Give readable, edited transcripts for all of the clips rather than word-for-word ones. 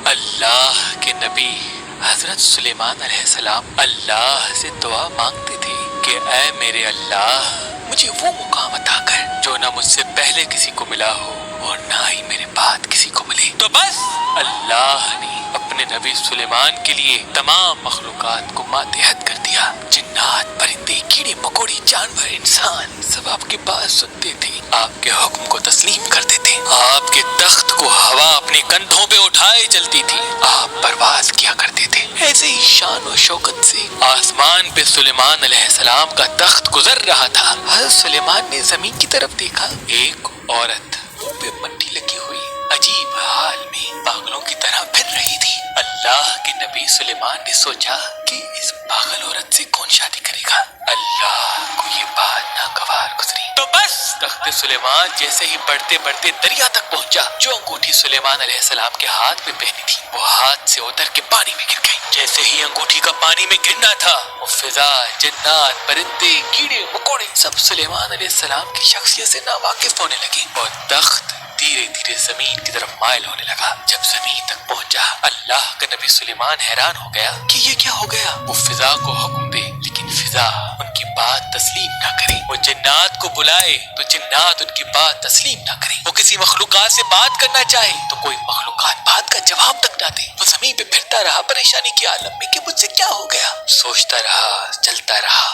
اللہ کے نبی حضرت سلیمان علیہ السلام اللہ سے دعا مانگتے تھے کہ اے میرے اللہ مجھے وہ مقام عطا کر جو نہ مجھ سے پہلے کسی کو ملا ہو اور نہ ہی میرے بعد کسی کو ملے۔ تو بس اللہ نے اپنے نبی سلیمان کے لیے تمام مخلوقات کو ماتحت کر دیا۔ جنات، پرندے، کیڑے مکوڑے، جانور، انسان سب آپ کی بات سنتے تھے، آپ کے حکم کو تسلیم کرتے تھے۔ آپ کے تخت کو ہوا اپنے کندھوں پہ اٹھائے چلتی تھی، آپ پرواز کیا کرتے تھے۔ ایسے ہی شان و شوکت سے آسمان پہ سلیمان علیہ السلام کا تخت گزر رہا تھا۔ حضرت سلیمان نے زمین کی طرف دیکھا، ایک عورت منہ پہ مٹی لگی ہوئی عجیب حال میں پاگلوں کی طرح پھر رہی تھی۔ اللہ کے نبی سلیمان نے سوچا کہ اس پاگل عورت سے کون شادی کرے گا؟ اللہ کو یہ بات ناگوار گزری۔ تو بس تخت سلیمان جیسے ہی بڑھتے بڑھتے دریا تک پہنچا، جو انگوٹھی سلیمان علیہ السلام کے ہاتھ میں پہنی تھی وہ ہاتھ سے اتر کے پانی میں گر گئی۔ جیسے ہی انگوٹھی کا پانی میں گرنا تھا، وہ فضا، جنات، پرندے، کیڑے مکوڑے سب سلیمان علیہ السلام کی شخصیت سے ناواقف ہونے لگے اور تخت دھیرے دھیرے زمین کی طرف مائل ہونے لگا۔ جب زمین تک پہنچا، اللہ کا نبی سلیمان حیران ہو گیا کہ یہ کیا ہو گیا۔ وہ فضا کو حکم دے لیکن فضا ان کی بات تسلیم نہ کرے، وہ جنات کو بلائے تو جنات ان کی بات تسلیم نہ کرے، وہ کسی مخلوقات سے بات کرنا چاہے تو کوئی مخلوقات بات کا جواب تک نہ دے۔ وہ زمین پہ پھرتا رہا پریشانی کے عالم میں کہ مجھ سے کیا ہو گیا۔ سوچتا رہا، چلتا رہا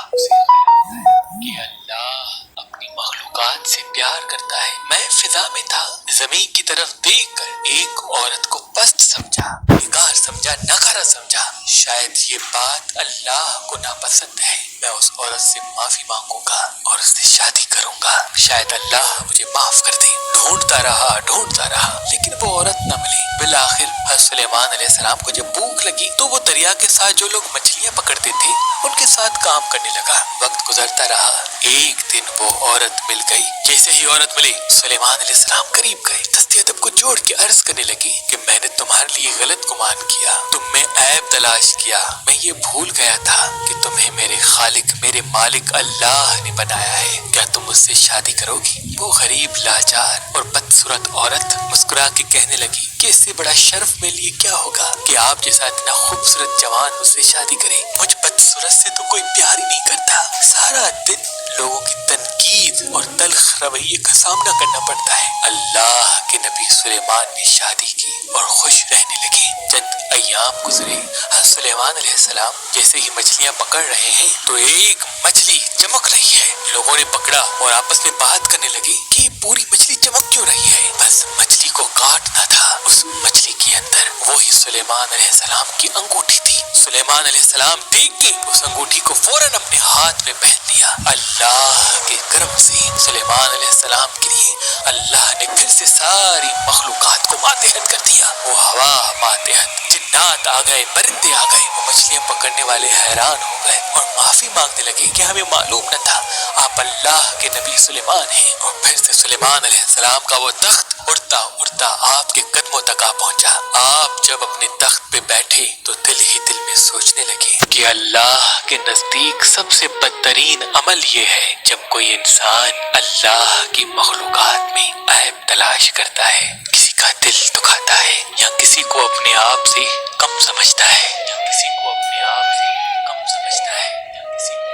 کہ اللہ اپنی مخلوقات سے پیار کرتا ہے۔ میں فضا میں تھا، زمین کی طرف دیکھ کر ایک عورت کو پست سمجھا، بیکار سمجھا، ناکارہ سمجھا۔ شاید یہ بات اللہ کو ناپسند ہے، میں اس عورت سے معافی مانگوں گا اور اس سے شادی کروں گا، شاید اللہ مجھے معاف کر دے۔ ڈھونڈتا رہا لیکن وہ عورت نہ ملی۔ بالآخر حضرت سلیمان علیہ السلام کو جب بھوک لگی تو وہ دریا کے ساتھ جو لوگ مچھلیاں پکڑتے تھے ان کے ساتھ کام کرنے لگا۔ وقت گزرتا رہا، ایک دن وہ عورت مل گئی۔ جیسے ہی عورت ملی، سلیمان علیہ السلام قریب گئے، دست ادب کو جوڑ کے عرض کرنے لگی کہ میں نے تمہارے لیے غلط گمان کیا، تم میں عیب تلاش کیا، میں یہ بھول گیا تھا کہ تمہیں میرے خالق، میرے مالک اللہ نے بنایا ہے، کیا تم مجھ سے شادی کرو گی؟ وہ غریب، لاچار اور بدصورت عورت مسکرا کے کہنے لگی کہ اس سے بڑا شرف میرے لیے کیا ہوگا کہ آپ جیسا اتنا خوبصورت جوان مجھ سے شادی کرے۔ مجھ بدصورت سے تو کوئی پیار ہی نہیں کرتا، سارا دن لوگوں کی تنقید اور تلخ رویے کا سامنا کرنا پڑتا ہے۔ اللہ کے نبی سلیمان نے شادی کی اور خوش رہنے لگے۔ چند ایام گزرے، حضرت سلیمان علیہ السلام جیسے ہی مچھلیاں پکڑ رہے ہیں تو ایک مچھلی چمک رہی ہے۔ لوگوں نے پکڑا اور آپس میں بات کرنے لگے کہ یہ پوری مچھلی چمک کیوں رہی ہے؟ بس مچھلی کو کاٹنا تھا۔ اس مچھلی کے اندر وہی سلیمان علیہ السلام کی انگوٹھی تھی۔ سلیمان علیہ السلام دیکھ کے اس انگوٹھی کو فوراً اپنے ہاتھ میں پہن لیا۔ اللہ کے کرم سے سلیمان علیہ السلام کے لیے اللہ نے پھر سے ساری مخلوقات کو ماتحت کر دیا۔ وہ ہوا ماتحت، جنات آ گئے، پرندے آ گئے۔ وہ مچھلیاں پکڑنے والے حیران ہو گئے اور معافی مانگنے لگے کہ ہمیں معلوم نہ تھا آپ اللہ کے نبی سلیمان ہیں۔ اور پھر سے سلیمان علیہ السلام کا وہ تخت اڑتا اڑتا آپ کے قدموں تک آ پہنچا۔ آپ جب اپنے تخت پہ بیٹھے تو دل ہی دل میں سوچنے لگے کہ اللہ کے نزدیک سب سے بدترین عمل یہ ہے جب کوئی انسان اللہ کی مخلوقات میں عیب تلاش کرتا ہے، کسی کا دل دکھاتا ہے یا کسی کو اپنے آپ سے کم سمجھتا ہے، یا کسی کو اپنے آپ سے کم سمجھتا ہے، یا کسی کو